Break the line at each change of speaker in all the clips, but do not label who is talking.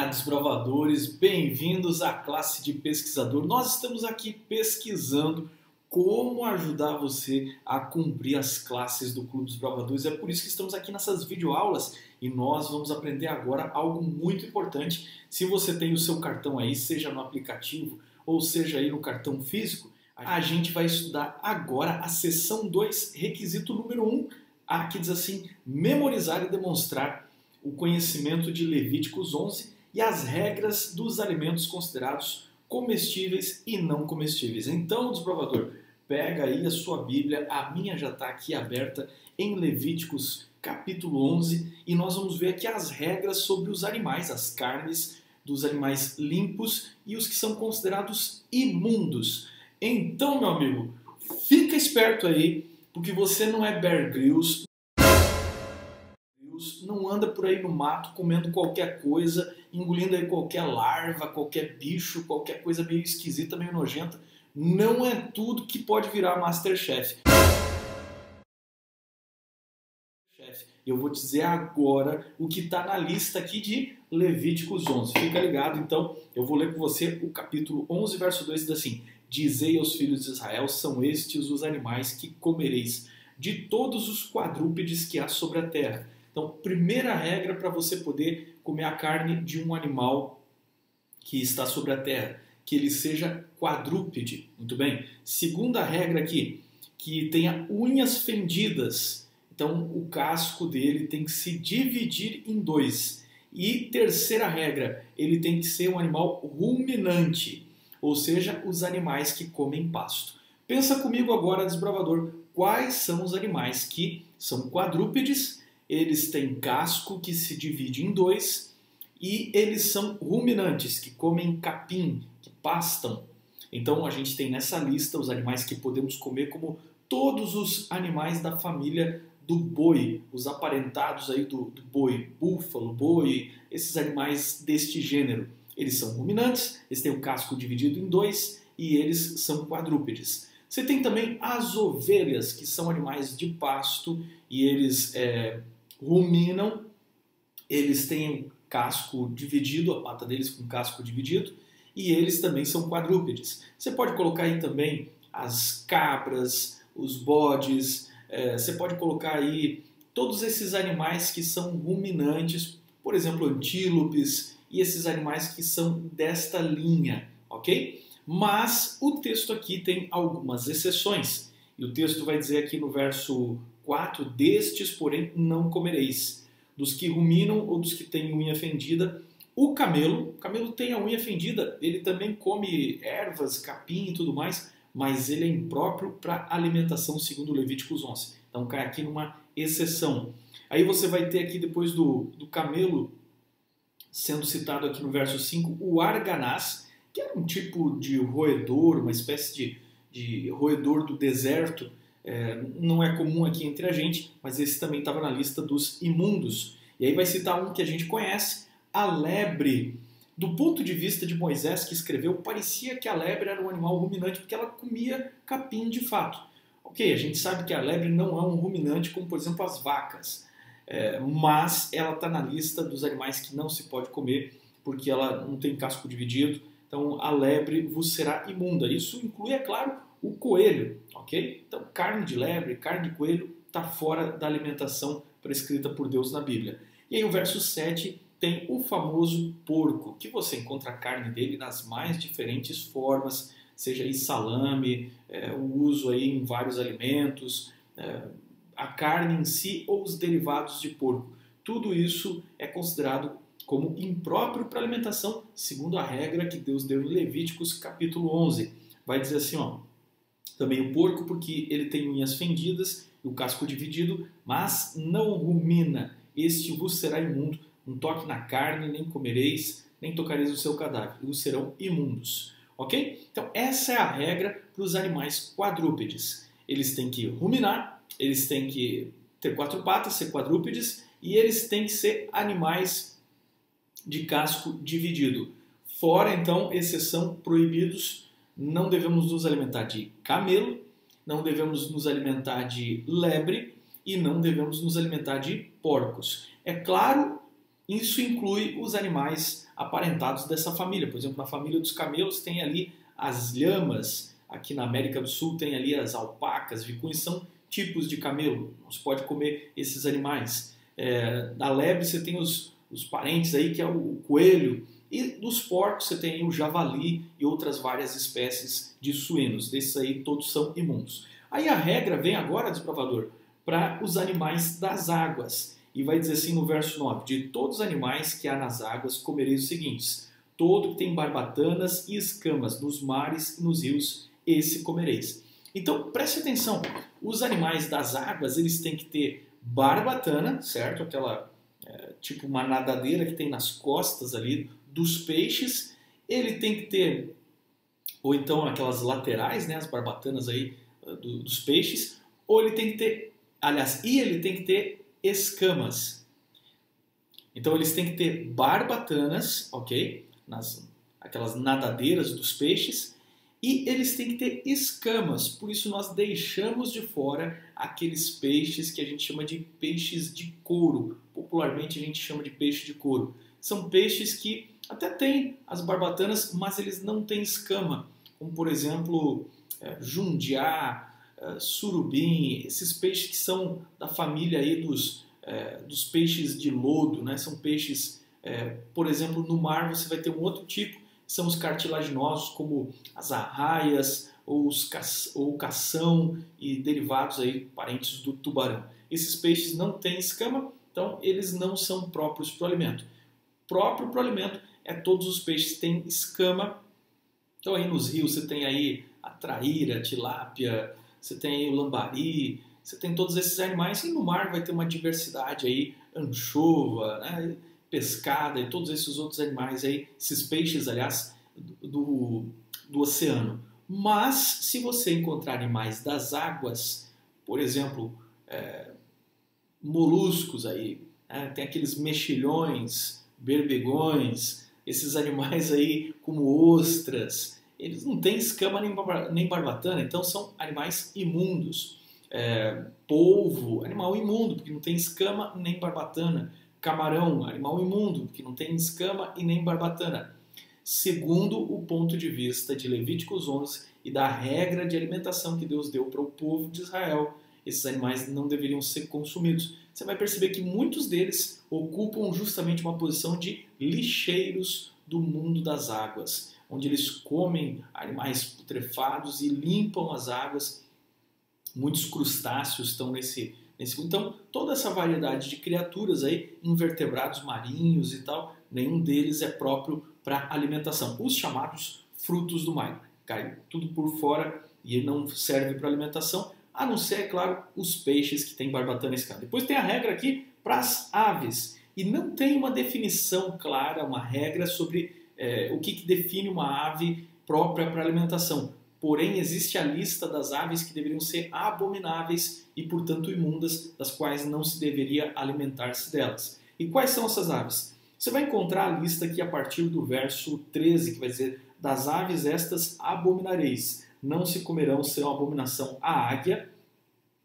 Olá, desbravadores, bem-vindos à classe de pesquisador. Nós estamos aqui pesquisando como ajudar você a cumprir as classes do Clube dos Bravadores. É por isso que estamos aqui nessas videoaulas e nós vamos aprender agora algo muito importante. Se você tem o seu cartão aí, seja no aplicativo ou seja aí no cartão físico, a gente vai estudar agora a seção 2, requisito número 1, que diz assim: memorizar e demonstrar o conhecimento de Levíticos 11 e as regras dos alimentos considerados comestíveis e não comestíveis. Então, desbravador, pega aí a sua Bíblia, a minha já está aqui aberta em Levíticos capítulo 11 e nós vamos ver aqui as regras sobre os animais, as carnes dos animais limpos e os que são considerados imundos. Então, meu amigo, fica esperto aí, porque você não é Bear Grylls, não anda por aí no mato comendo qualquer coisa, engolindo aí qualquer larva, qualquer bicho, qualquer coisa meio esquisita, meio nojenta. Não é tudo que pode virar Masterchef. Eu vou dizer agora o que está na lista aqui de Levíticos 11. Fica ligado, então, eu vou ler com você o capítulo 11, verso 2, diz assim: dizei aos filhos de Israel, são estes os animais que comereis, de todos os quadrúpedes que há sobre a terra. Então, primeira regra para você poder comer a carne de um animal que está sobre a terra, que ele seja quadrúpede. Muito bem. Segunda regra aqui, que tenha unhas fendidas. Então, o casco dele tem que se dividir em dois. E terceira regra, ele tem que ser um animal ruminante, ou seja, os animais que comem pasto. Pensa comigo agora, desbravador, quais são os animais que são quadrúpedes? Eles têm casco que se divide em dois e eles são ruminantes, que comem capim, que pastam. Então a gente tem nessa lista os animais que podemos comer, como todos os animais da família do boi, os aparentados aí do boi, búfalo, boi, esses animais deste gênero. Eles são ruminantes, eles têm o casco dividido em dois e eles são quadrúpedes. Você tem também as ovelhas, que são animais de pasto e eles ruminam, eles têm casco dividido, a pata deles com casco dividido, e eles também são quadrúpedes. Você pode colocar aí também as cabras, os bodes, você pode colocar aí todos esses animais que são ruminantes, por exemplo, antílopes, e esses animais que são desta linha, ok? Mas o texto aqui tem algumas exceções, e o texto vai dizer aqui no verso 4, destes, porém, não comereis. Dos que ruminam ou dos que têm unha fendida. O camelo tem a unha fendida, ele também come ervas, capim e tudo mais, mas ele é impróprio para alimentação, segundo Levíticos 11. Então cai aqui numa exceção. Aí você vai ter aqui, depois do camelo, sendo citado aqui no verso 5, o arganaz, que era um tipo de roedor, uma espécie de roedor do deserto. Não é comum aqui entre a gente, mas esse também estava na lista dos imundos. E aí vai citar um que a gente conhece, a lebre. Do ponto de vista de Moisés, que escreveu, parecia que a lebre era um animal ruminante, porque ela comia capim de fato. Ok, a gente sabe que a lebre não é um ruminante, como por exemplo as vacas, mas ela está na lista dos animais que não se pode comer, porque ela não tem casco dividido. Então a lebre vos será imunda. Isso inclui, é claro, o coelho, ok? Então, carne de lebre, carne de coelho está fora da alimentação prescrita por Deus na Bíblia. E aí o verso 7 tem o famoso porco, que você encontra a carne dele nas mais diferentes formas, seja aí salame, o uso aí em vários alimentos, a carne em si ou os derivados de porco. Tudo isso é considerado como impróprio para alimentação, segundo a regra que Deus deu em Levíticos capítulo 11. Vai dizer assim, ó: também o porco, porque ele tem unhas fendidas e o casco dividido, mas não rumina. Este vos será imundo. Não toque na carne, nem comereis, nem tocareis o seu cadáver. Vos serão imundos. Ok? Então, essa é a regra para os animais quadrúpedes. Eles têm que ruminar, eles têm que ter quatro patas, ser quadrúpedes, e eles têm que ser animais de casco dividido. Fora, então, exceção, proibidos. Não devemos nos alimentar de camelo, não devemos nos alimentar de lebre e não devemos nos alimentar de porcos. É claro Isso inclui os animais aparentados dessa família. Por exemplo, na família dos camelos tem ali as lhamas, aqui na América do Sul tem ali as alpacas, vicuñas, são tipos de camelo, não se pode comer esses animais. Na lebre você tem os parentes aí, que é o coelho, e dos porcos você tem o javali e outras várias espécies de suínos. Desses aí todos são imundos. Aí a regra vem agora, desbravador, para os animais das águas. E vai dizer assim no verso 9: de todos os animais que há nas águas comereis os seguintes: todo que tem barbatanas e escamas nos mares e nos rios, esse comereis. Então preste atenção, os animais das águas eles têm que ter barbatana, certo? Aquela tipo uma nadadeira que tem nas costas ali dos peixes. Ele tem que ter, ou então aquelas laterais, né, as barbatanas aí dos peixes, ou ele tem que ter, aliás, e ele tem que ter escamas. Então eles têm que ter barbatanas, ok? Aquelas nadadeiras dos peixes, e eles têm que ter escamas. Por isso nós deixamos de fora aqueles peixes que a gente chama de peixes de couro. Popularmente a gente chama de peixe de couro. São peixes que até têm as barbatanas, mas eles não têm escama. Como por exemplo, jundiá, surubim, esses peixes que são da família aí dos peixes de lodo, né? São peixes, por exemplo, no mar você vai ter um outro tipo, são os cartilaginosos, como as arraias ou o cação e derivados aí, parentes do tubarão. Esses peixes não têm escama, então eles não são próprios para o alimento. Próprio para o alimento é todos os peixes que têm escama. Então aí nos rios você tem aí a traíra, a tilápia, você tem aí o lambari, você tem todos esses animais, e no mar vai ter uma diversidade aí, anchova, né, pescada e todos esses outros animais aí, esses peixes, aliás, do oceano. Mas se você encontrar animais das águas, por exemplo, moluscos aí, né, tem aqueles mexilhões, berbegões, esses animais aí como ostras, eles não têm escama nem barbatana, então são animais imundos. Polvo, animal imundo, porque não tem escama nem barbatana. Camarão, animal imundo, porque não tem escama e nem barbatana. Segundo o ponto de vista de Levíticos 11 e da regra de alimentação que Deus deu para o povo de Israel, esses animais não deveriam ser consumidos. Você vai perceber que muitos deles ocupam justamente uma posição de lixeiros do mundo das águas, onde eles comem animais putrefados e limpam as águas. Muitos crustáceos estão nesse. Então, toda essa variedade de criaturas aí, invertebrados marinhos e tal, nenhum deles é próprio para alimentação. Os chamados frutos do mar. Cai tudo por fora e não serve para alimentação, a não ser, é claro, os peixes que têm barbatana e escama. Depois tem a regra aqui para as aves. E não tem uma definição clara, uma regra sobre o que define uma ave própria para alimentação. Porém, existe a lista das aves que deveriam ser abomináveis e, portanto, imundas, das quais não se deveria alimentar-se delas. E quais são essas aves? Você vai encontrar a lista aqui a partir do verso 13, que vai dizer: das aves estas abominareis, não se comerão, serão abominação a águia,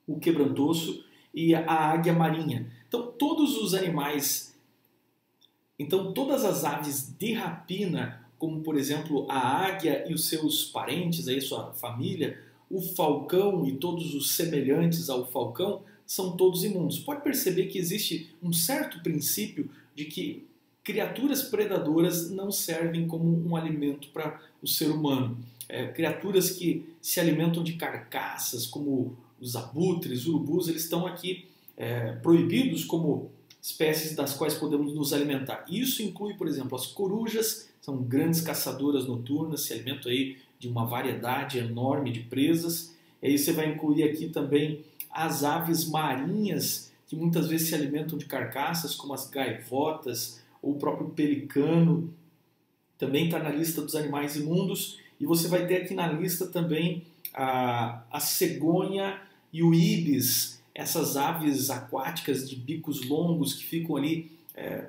o quebrantoço e a águia marinha. Então, todos os animais, todas as aves de rapina, como por exemplo a águia e os seus parentes, aí sua família, o falcão e todos os semelhantes ao falcão, são todos imundos. Pode perceber que existe um certo princípio de que criaturas predadoras não servem como um alimento para o ser humano. Criaturas que se alimentam de carcaças, como os abutres, urubus, eles estão aqui proibidos como espécies das quais podemos nos alimentar. Isso inclui, por exemplo, as corujas, são grandes caçadoras noturnas, se alimentam aí de uma variedade enorme de presas. E aí você vai incluir aqui também as aves marinhas, que muitas vezes se alimentam de carcaças, como as gaivotas ou o próprio pelicano. Também está na lista dos animais imundos. E você vai ter aqui na lista também a cegonha e o ibis, essas aves aquáticas de bicos longos que ficam ali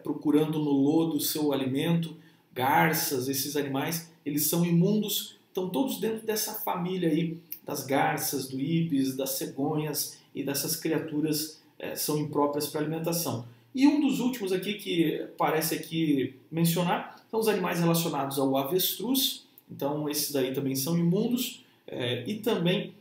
procurando no lodo o seu alimento. Garças, esses animais, eles são imundos, estão todos dentro dessa família aí, das garças, do ibis, das cegonhas e dessas criaturas são impróprias para alimentação. E um dos últimos aqui que parece aqui mencionar são os animais relacionados ao avestruz. Então esses daí também são imundos. E também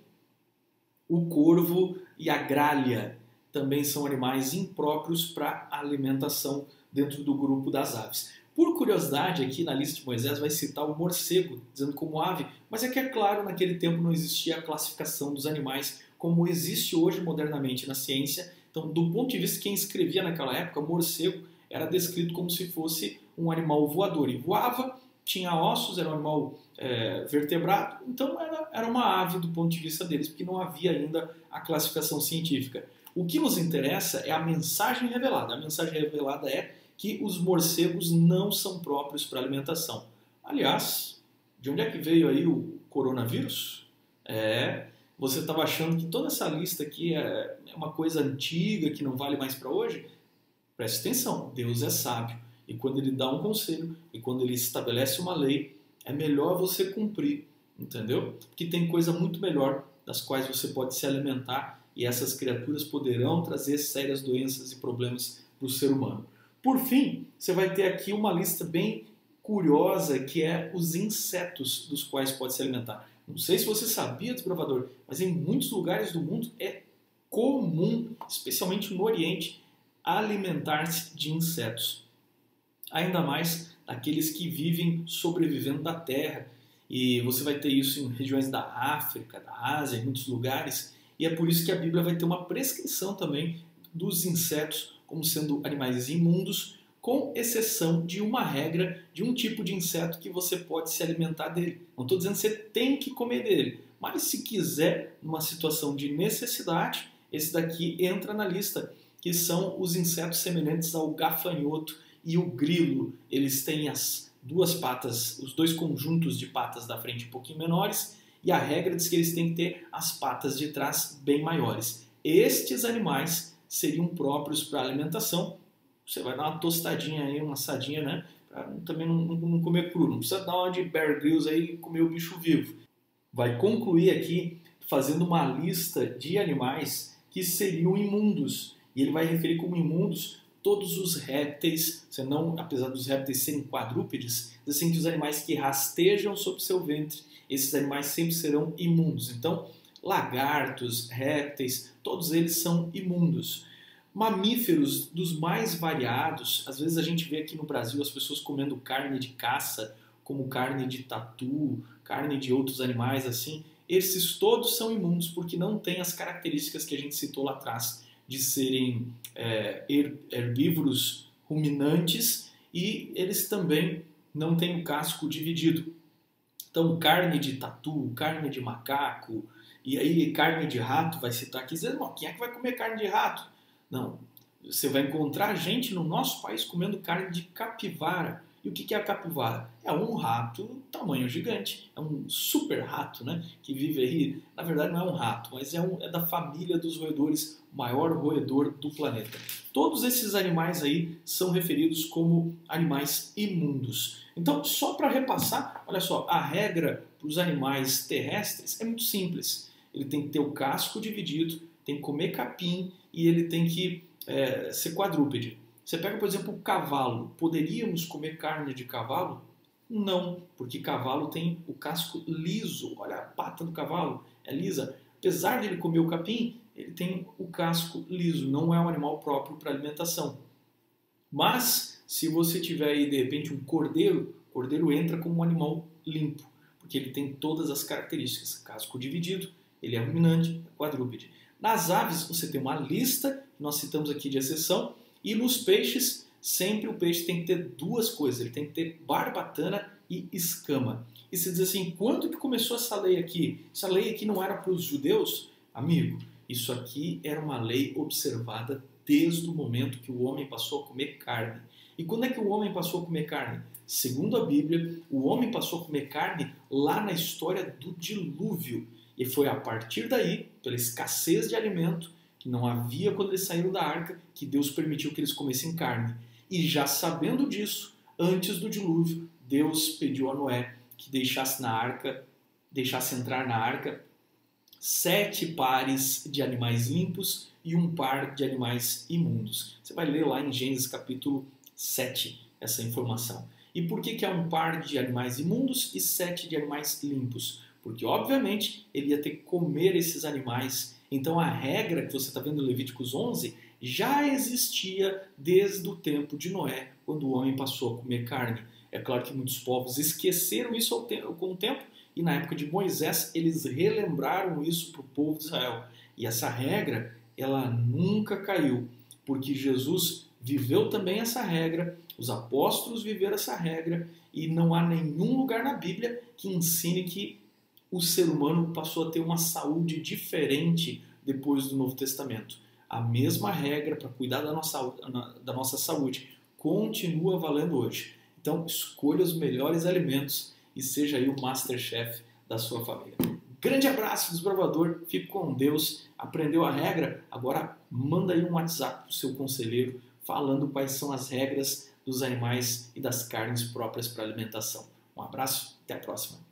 o corvo e a gralha também são animais impróprios para alimentação dentro do grupo das aves. Por curiosidade, aqui na lista de Moisés vai citar o morcego, dizendo como ave, mas é que, é claro, naquele tempo não existia a classificação dos animais como existe hoje modernamente na ciência. Então, do ponto de vista de quem escrevia naquela época, o morcego era descrito como se fosse um animal voador. E voava, tinha ossos, era um animal vertebrado, então era uma ave do ponto de vista deles, porque não havia ainda a classificação científica. O que nos interessa é a mensagem revelada. A mensagem revelada é que os morcegos não são próprios para alimentação. Aliás, de onde é que veio aí o coronavírus? Você estava achando que toda essa lista aqui é uma coisa antiga, que não vale mais para hoje? Preste atenção, Deus é sábio. E quando Ele dá um conselho, e quando Ele estabelece uma lei, é melhor você cumprir, entendeu? Porque tem coisa muito melhor das quais você pode se alimentar e essas criaturas poderão trazer sérias doenças e problemas para o ser humano. Por fim, você vai ter aqui uma lista bem curiosa, que é os insetos dos quais pode se alimentar. Não sei se você sabia, desbravador, mas em muitos lugares do mundo é comum, especialmente no Oriente, alimentar-se de insetos. Ainda mais aqueles que vivem sobrevivendo da terra. E você vai ter isso em regiões da África, da Ásia, em muitos lugares. E é por isso que a Bíblia vai ter uma prescrição também dos insetos como sendo animais imundos, com exceção de uma regra de um tipo de inseto que você pode se alimentar dele. Não estou dizendo que você tem que comer dele, mas se quiser, numa situação de necessidade, esse daqui entra na lista, que são os insetos semelhantes ao gafanhoto e o grilo. Eles têm as duas patas, os dois conjuntos de patas da frente um pouquinho menores, e a regra diz que eles têm que ter as patas de trás bem maiores. Estes animais seriam próprios para alimentação. Você vai dar uma tostadinha aí, uma assadinha, né? Para também não comer cru. Não precisa dar uma de Bear Grylls aí e comer o bicho vivo. Vai concluir aqui fazendo uma lista de animais que seriam imundos. E ele vai referir como imundos todos os répteis, senão, apesar dos répteis serem quadrúpedes, assim que os animais que rastejam sobre seu ventre, esses animais sempre serão imundos. Então, lagartos, répteis, todos eles são imundos. Mamíferos dos mais variados, às vezes a gente vê aqui no Brasil as pessoas comendo carne de caça, como carne de tatu, carne de outros animais assim, esses todos são imundos porque não têm as características que a gente citou lá atrás, de serem herbívoros ruminantes, e eles também não têm o casco dividido. Então, carne de tatu, carne de macaco, e aí carne de rato, vai citar aqui, dizendo, quem é que vai comer carne de rato? Não, você vai encontrar gente no nosso país comendo carne de capivara. E o que é a capivara? É um rato tamanho gigante, é um super rato, né? Que vive aí, na verdade não é um rato, mas é da família dos roedores, o maior roedor do planeta. Todos esses animais aí são referidos como animais imundos. Então, só para repassar, olha só, a regra para os animais terrestres é muito simples. Ele tem que ter o casco dividido, tem que comer capim e ele tem que ser quadrúpede. Você pega, por exemplo, o cavalo. Poderíamos comer carne de cavalo? Não, porque cavalo tem o casco liso. Olha, a pata do cavalo é lisa. Apesar de ele comer o capim, ele tem o casco liso. Não é um animal próprio para alimentação. Mas, se você tiver aí, de repente, um cordeiro, o cordeiro entra como um animal limpo, porque ele tem todas as características. Casco dividido, ele é ruminante, é quadrúpede. Nas aves, você tem uma lista, que nós citamos aqui de exceção, e nos peixes, sempre o peixe tem que ter duas coisas, ele tem que ter barbatana e escama. E você diz assim, quando que começou essa lei aqui? Essa lei aqui não era para os judeus? Amigo, isso aqui era uma lei observada desde o momento que o homem passou a comer carne. E quando é que o homem passou a comer carne? Segundo a Bíblia, o homem passou a comer carne lá na história do dilúvio. E foi a partir daí, pela escassez de alimento, que não havia quando eles saíram da arca, que Deus permitiu que eles comessem carne. E já sabendo disso, antes do dilúvio, Deus pediu a Noé que deixasse entrar na arca 7 pares de animais limpos e 1 par de animais imundos. Você vai ler lá em Gênesis capítulo 7 essa informação. E por que é 1 par de animais imundos e 7 de animais limpos? Porque, obviamente, ele ia ter que comer esses animais. Então, a regra que você está vendo em Levíticos 11 já existia desde o tempo de Noé, quando o homem passou a comer carne. É claro que muitos povos esqueceram isso com o tempo, e na época de Moisés, eles relembraram isso para o povo de Israel. E essa regra, ela nunca caiu, porque Jesus viveu também essa regra, os apóstolos viveram essa regra, e não há nenhum lugar na Bíblia que ensine que o ser humano passou a ter uma saúde diferente depois do Novo Testamento. A mesma regra para cuidar da nossa saúde continua valendo hoje. Então, escolha os melhores alimentos e seja aí o Masterchef da sua família. Grande abraço, desbravador. Fique com Deus. Aprendeu a regra? Agora manda aí um WhatsApp para o seu conselheiro falando quais são as regras dos animais e das carnes próprias para alimentação. Um abraço, até a próxima.